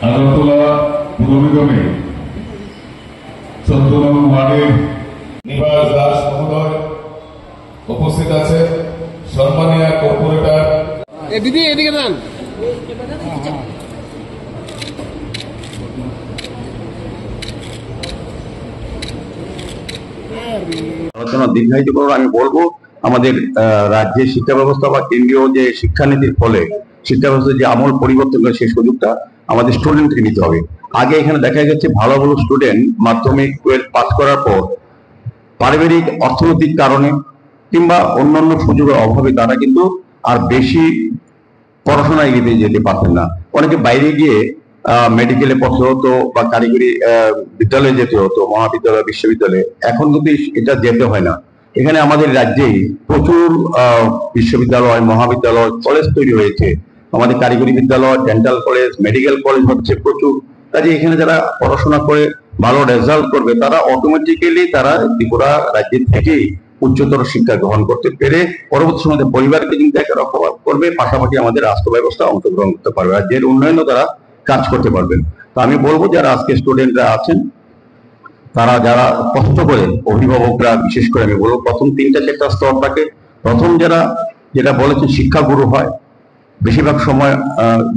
আগরতলা পুর নিগমে ১৪ নং ওয়ার্ডের নিবাস দাস মহোদয় উপস্থিত আছে। সম্মানীয় কর্পোরেটর দিদি এদিকে যান। আলোচনা দীর্ঘায়িত করব। আমি বলবো আমাদের রাজ্যের শিক্ষা ব্যবস্থা বা কেন্দ্রীয় যে শিক্ষানীতির ফলে শিক্ষা ব্যবস্থার যে আমূল পরিবর্তন করে সেই সুযোগটা আমাদের স্টুডেন্টকে নিতে হবে। আগে এখানে দেখা গেছে ভালো ভালো স্টুডেন্ট মাধ্যমিক 12 পাস করার পর পারিবারিক অর্থনৈতিক কারণে কিংবা অন্যান্য সুযোগের অভাবে তারা কিন্তু আর বেশি পড়াশোনা এগিয়ে যেতে পারতেন না। অনেকে বাইরে গিয়ে মেডিকেলে পড়তে হতো বা কারিগরি বিদ্যালয়ে যেতে হতো, মহাবিদ্যালয় বিশ্ববিদ্যালয়ে। এখন কিন্তু এটা যেতে হয় না। এখানে আমাদের রাজ্যেই প্রচুর বিশ্ববিদ্যালয়, মহাবিদ্যালয়, কলেজ তৈরি হয়েছে। আমাদের কারিগরি বিদ্যালয়, ডেন্টাল কলেজ, মেডিকেল কলেজ হচ্ছে প্রচুর। কাজে এখানে যারা পড়াশোনা করে ভালো রেজাল্ট করবে তারা অটোমেটিক্যালি তারা ত্রিপুরা রাজ্যের থেকেই উচ্চতর শিক্ষা গ্রহণ করতে পেরে পরবর্তী সময় পরিবারকে কিন্তু একটা রক্ষা করবে, পাশাপাশি আমাদের রাষ্ট্র ব্যবস্থা অংশগ্রহণ করতে পারবে, রাজ্যের উন্নয়নও তারা কাজ করতে পারবেন। তো আমি বলবো যারা আজকে স্টুডেন্টরা আছেন তারা যারা কষ্ট করে, অভিভাবকরা বিশেষ করে আমি বলবো প্রথম 3-4টা স্তর থাকে। প্রথম যারা যেটা বলেছেন শিক্ষাগুরু হয়, বেশিরভাগ সময়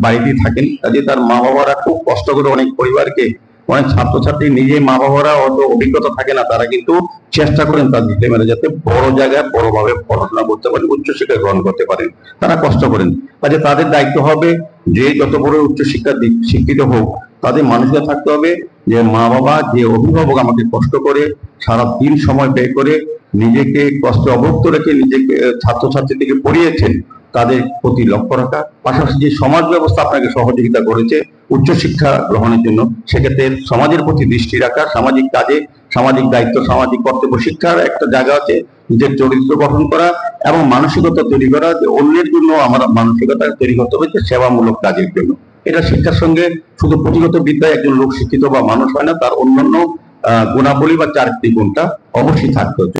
বাড়িতেই থাকেন। কাজে তার মা বাবারা খুব কষ্ট করে অনেক পরিবারকে, অনেক ছাত্রছাত্রী নিজে মা বাবারা অত অভিজ্ঞতা থাকে না, তারা কিন্তু চেষ্টা করেন তার ছেলেমেয়েরা যাতে বড় জায়গায় বড়ভাবে পড়াশোনা করতে পারে, উচ্চশিক্ষা গ্রহণ করতে পারেন। তারা কষ্ট করেন। কাজে তাদের দায়িত্ব হবে যে যত বড় উচ্চশিক্ষা শিক্ষিত হোক তাদের মানসিকতা থাকতে হবে যে মা বাবা, যে অভিভাবক আমাকে কষ্ট করে সারা দিন সময় ব্যয় করে নিজেকে কষ্টে অবক্ত রেখে নিজেকে ছাত্রছাত্রীদেরকে পড়িয়েছেন, তাদের প্রতি লক্ষ্য রাখা, পাশাপাশি যে সমাজ ব্যবস্থা আপনাকে সহযোগিতা করেছে উচ্চশিক্ষা গ্রহণের জন্য, সেক্ষেত্রে সমাজের প্রতি দৃষ্টি রাখা, সামাজিক কাজে, সামাজিক দায়িত্ব, সামাজিক কর্তব্য, শিক্ষার একটা জায়গা আছে নিজের চরিত্র গঠন করা এবং মানসিকতা তৈরি করা যে অন্যের জন্য আমার মানসিকতা তৈরি করতে হবে সেবামূলক কাজের জন্য। এটা শিক্ষার সঙ্গে শুধু পুঁথিগত বিদ্যায় একজন লোক শিক্ষিত বা মানুষ হয় না, তার অন্যান্য গুণাবলী বা চারিত্রিক গুণটা অবশ্যই থাকতে হচ্ছে।